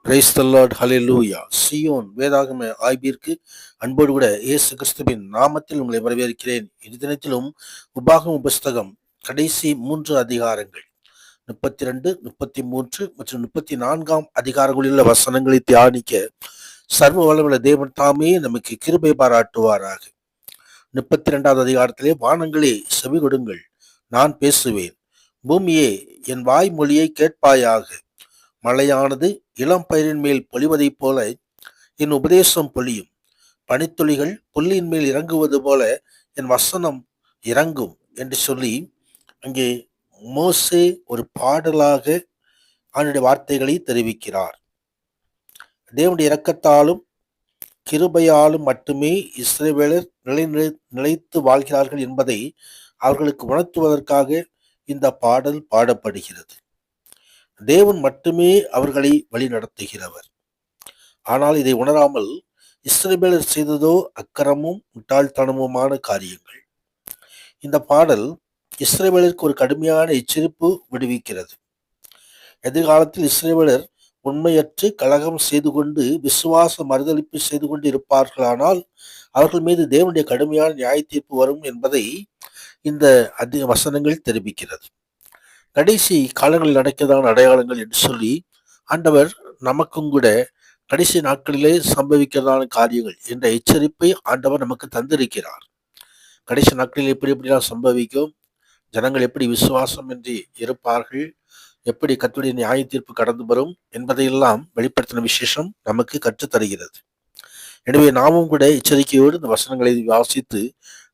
Praise the Lord, hallelujah. Zion வேதாகம ஆய்விற்கு அன்போடு கூட இயேசு கிறிஸ்துவின் நாமத்தில் உங்களை வரவேற்கிறேன். இந்த தினத்திலும் உபாகம புஸ்தகம் கடைசி 3 அதிகாரங்கள் 32, 33 மற்றும் 34 அதிகாரங்களில் உள்ள வசனங்களை தியானிக்க சர்வ வல்லமையுள்ள தேவன் தாமே நமக்கு கிருபை பாராட்டுவாராக. 32வது அதிகாரத்திலே, வானங்களே செவி கொடுங்கள், நான் பேசுவேன், பூமியே என் வாய்மொழியை கேட்பாயாக. மழையானது இளம் பயிரின் மேல் பொழிவதைப் போல என் உபதேசம் பொழியும். பனித்துளிகள் புல்லின் மேல் இறங்குவது போல என் வசனம் இறங்கும் என்று சொல்லி அங்கே மோசே ஒரு பாடலாக அவனுடைய வார்த்தைகளை தெரிவிக்கிறார். தேவனுடைய இரக்கத்தாலும் கிருபையாலும் மட்டுமே இஸ்ரவேலர் நிலைத்து வாழ்கிறார்கள் என்பதை அவர்களுக்கு உணர்த்துவதற்காக இந்த பாடல் பாடப்படுகிறது. தேவன் மட்டுமே அவர்களை வழி நடத்துகிறவர். ஆனால் இதை உணராமல் இஸ்ரவேலர் செய்ததோ அக்கிரமும் முட்டாள்தனமுமான காரியங்கள். இந்த பாடல் இஸ்ரவேலருக்கு ஒரு கடுமையான எச்சரிப்பு விடுவிக்கிறது. எதிர்காலத்தில் இஸ்ரவேலர் உண்மையற்று கலகம் செய்து கொண்டு விசுவாச மறுதளிப்பு செய்து கொண்டு இருப்பார்களானால் அவர்கள் மீது தேவனுடைய கடுமையான நியாய தீர்ப்பு வரும் என்பதை இந்த வசனங்கள் தெரிவிக்கிறது. கடைசி காலங்களில் நடக்கதான அடையாளங்கள் என்று சொல்லி ஆண்டவர் நமக்கும் கூட கடைசி நாட்களிலே சம்பவிக்கிறதான காரியங்கள் என்ற எச்சரிப்பை ஆண்டவர் நமக்கு தந்திருக்கிறார். கடைசி நாட்களில் எப்படிலாம் சம்பவிக்கும், ஜனங்கள் எப்படி விசுவாசம் என்று இருப்பார்கள், எப்படி கர்த்தருடைய நியாய தீர்ப்பு கடந்து வரும் என்பதையெல்லாம் வெளிப்படுத்தின விசேஷம் நமக்கு கற்றுத்தருகிறது. எனவே நாமும் கூட எச்சரிக்கையோடு இந்த வசனங்களை வாசித்து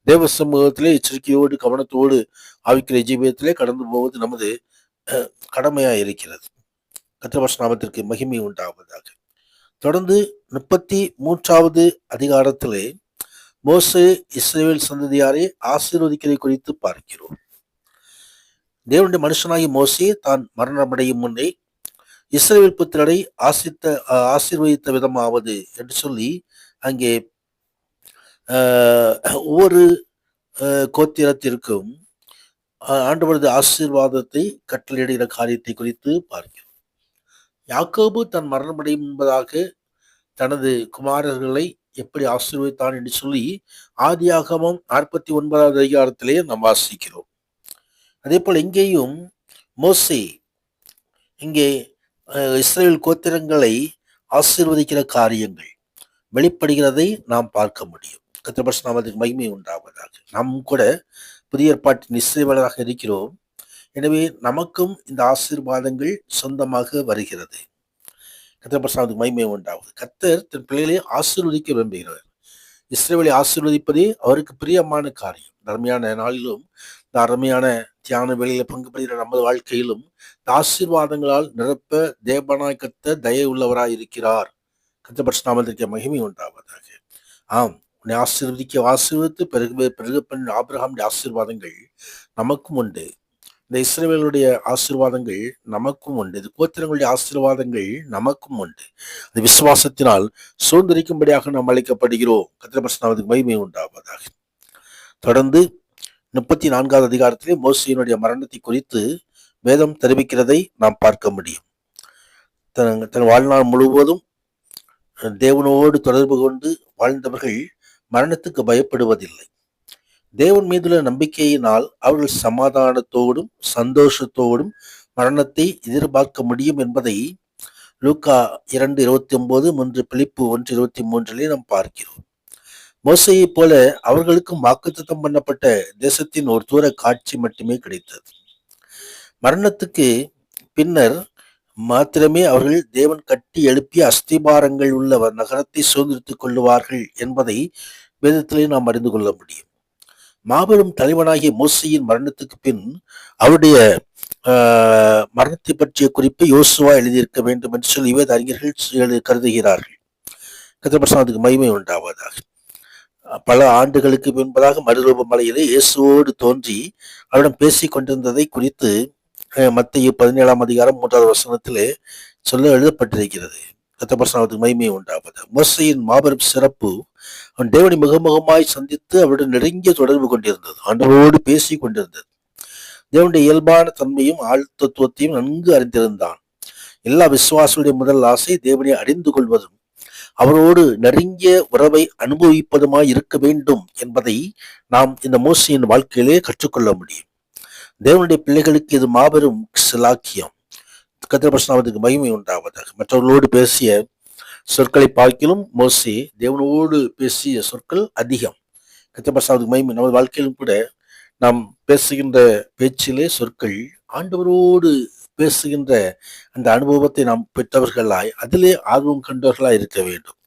தேவ சமூகத்திலே எச்சரிக்கையோடு கவனத்தோடு ஆவிக்குரிய ஜீவியத்திலே கடந்து போவது நமது கடமையா இருக்கிறது. கர்த்தர் நாமத்திற்கு மகிமை உண்டாவதாக. தொடர்ந்து 33வது அதிகாரத்திலே மோசே இஸ்ரவேல் சந்ததியாரை ஆசீர்வதிக்கிறதை குறித்து பார்க்கிறோம். தேவனுடைய மனுஷனாகி மோசே தான் மரணமடையும் முன்னே இஸ்ரவேல் புத்திரரை ஆசீர்வதித்த விதமாவது என்று சொல்லி அங்கே ஒவ்வொரு கோத்திரத்திற்கும் ஆண்டவரது ஆசீர்வாதத்தை கட்டளையிடுகிற காரியத்தை குறித்து பார்க்கிறோம். யாக்கோபு தன் மரணமடையும் என்பதாக தனது குமாரர்களை எப்படி ஆசீர்வதித்தான் என்று சொல்லி ஆதியாகமம் 49வது அதிகாரத்திலே நாம் வாசிக்கிறோம். அதே போல் இங்கேயும் மோசே இங்கே இஸ்ரவேல் கோத்திரங்களை ஆசீர்வதிக்கிற காரியங்கள் வெளிப்படுகிறதை நாம் பார்க்க முடியும். கர்த்தர் நாமத்துக்கு மகிமை உண்டாவதாக. நாம் கூட புதிய ஏற்பாட்டின் இஸ்ரவேலராக இருக்கிறோம். எனவே நமக்கும் இந்த ஆசீர்வாதங்கள் சொந்தமாக வருகிறது. கர்த்தர் நாமத்துக்கு மகிமை உண்டாவது. கர்த்தர் தன் பிள்ளைகளை ஆசீர்வதிக்க விரும்புகிறவர். இஸ்ரவேலை ஆசீர்வதிப்பதே அவருக்கு பிரியமான காரியம். அருமையான நாளிலும் இந்த அருமையான தியான வேளையில பங்கு பெறுகிற நமது வாழ்க்கையிலும் இந்த ஆசீர்வாதங்களால் நிரப்ப தேவனாய் கர்த்தர் தயை உள்ளவராய் இருக்கிறார். கர்த்தர் நாமத்திற்கு மகிமை உண்டாவதாக. ஆம், உன்னை ஆசீர்வதித்து பெருக ஆபிரகாமுடைய ஆசீர்வாதங்கள் நமக்கும் உண்டு. இந்த இஸ்ரவேலுடைய ஆசீர்வாதங்கள் நமக்கும் உண்டு. இது கோத்திரங்களுடைய ஆசீர்வாதங்கள் நமக்கும் உண்டு. அது விசுவாசத்தினால் சுதந்திரிக்கும்படியாக நாம் அழைக்கப்படுகிறோம். கர்த்தர் மகிமை உண்டாவதாக. தொடர்ந்து 34வது அதிகாரத்திலே மோசேயினுடைய மரணத்தை குறித்து வேதம் தெரிவிக்கிறதை நாம் பார்க்க முடியும். தன் வாழ்நாள் முழுவதும் தேவனோடு தொடர்பு கொண்டு வாழ்ந்தவர்கள் மரணத்துக்கு பயப்படுவதில்லை. தேவன் மீதுள்ள நம்பிக்கையினால் அவர்கள் சமாதானத்தோடும் சந்தோஷத்தோடும் மரணத்தை எதிர்பார்க்க முடியும் என்பதை லூக்கா 2:29, 3 பிலிப்பு 1:23 நாம் பார்க்கிறோம். மோசையைப் போல அவர்களுக்கும் வாக்குத்தத்தம் பண்ணப்பட்ட தேசத்தின் ஒரு தூர காட்சி மட்டுமே கிடைத்தது. மரணத்துக்கு பின்னர் மாத்திரமே அவர்கள் தேவன் கட்டி எழுப்பிய அஸ்திபாரங்கள் உள்ள நகரத்தை சுதந்திரித்துக் கொள்ளுவார்கள் என்பதை வேதத்திலே நாம் அறிந்து கொள்ள முடியும். மாபெரும் தலைவனாகிய மோசையின் மரணத்துக்கு பின் அவருடைய மரணத்தை பற்றிய குறிப்பை யோசுவா எழுதியிருக்க வேண்டும் என்று சொல்லி வேத அறிஞர்கள் கருதுகிறார்கள். கர்த்தருக்கு மகிமை உண்டாவதாக. பல ஆண்டுகளுக்கு முன்பதாக மறுரூப மலையிலே இயேசுவோடு தோன்றி அவரிடம் பேசிக் கொண்டிருந்ததை குறித்து மத்தேயு 17:3 சொல்ல எழுதப்பட்டிருக்கிறது. கர்த்தருக்கு மகிமை உண்டாவது. மோசையின் மாபெரும் சிறப்பு அவன் தேவனை முகமுகமாய் சந்தித்து அவருடன் நெருங்கிய தொடர்பு கொண்டிருந்தது, ஆண்டவரோடு பேசி கொண்டிருந்தது. தேவனுடைய இயல்பான தன்மையும் ஆழ்த்தத்துவத்தையும் நன்கு அறிந்திருந்தான். எல்லா விசுவாசியுடைய முதல் ஆசை தேவனை அறிந்து கொள்வதும் அவரோடு நெருங்கிய உறவை அனுபவிப்பதுமாய் இருக்க வேண்டும் என்பதை நாம் இந்த மோசையின் வாழ்க்கையிலே கற்றுக்கொள்ள முடியும். தேவனுடைய பிள்ளைகளுக்கு இது மாபெரும் சிலாக்கியம். கர்த்தருக்கு மகிமை உண்டாவதாக. மற்றவர்களோடு பேசிய சொற்களை பார்க்கிலும் மோசே தேவனோடு பேசிய சொற்கள் அதிகம். கர்த்தருக்கு மகிமை. நமது வாழ்க்கையிலும் கூட நாம் பேசுகின்ற பேச்சிலே சொற்கள் ஆண்டவரோடு பேசுகின்ற அந்த அனுபவத்தை நாம் பெற்றவர்களாய் அதிலே ஆர்வம் கண்டவர்களாய் இருக்க வேண்டும்.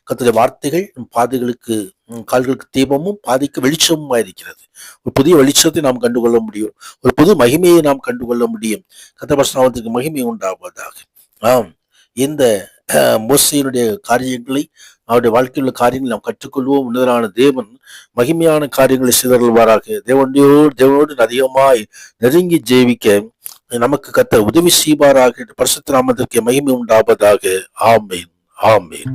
கர்த்தருடைய வார்த்தைகள் பாதைகளுக்கு கால்களுக்கு தீபமும் பாதைக்கு வெளிச்சமும் இருக்கிறது. ஒரு புதிய வெளிச்சத்தை நாம் கண்டுகொள்ள முடியும், ஒரு புது மகிமையை நாம் கண்டுகொள்ள முடியும். கர்த்தருக்கு மகிமை உண்டாவதாக. ஆம், இந்த மோசையினுடைய காரியங்களை அவருடைய வாழ்க்கையில் உள்ள காரியங்களை நாம் கற்றுக்கொள்வோம். உன்னதரான தேவன் மகிமையான காரியங்களை செய்தருள்வாராக. தேவனோடு அதிகமாய் நெருங்கி ஜெயிக்க நமக்கு கர்த்தர் உதவி செய்வாராக. பரிசுத்த நாமத்திற்கு மகிமை உண்டாவதாக. ஆமென், ஆமென்.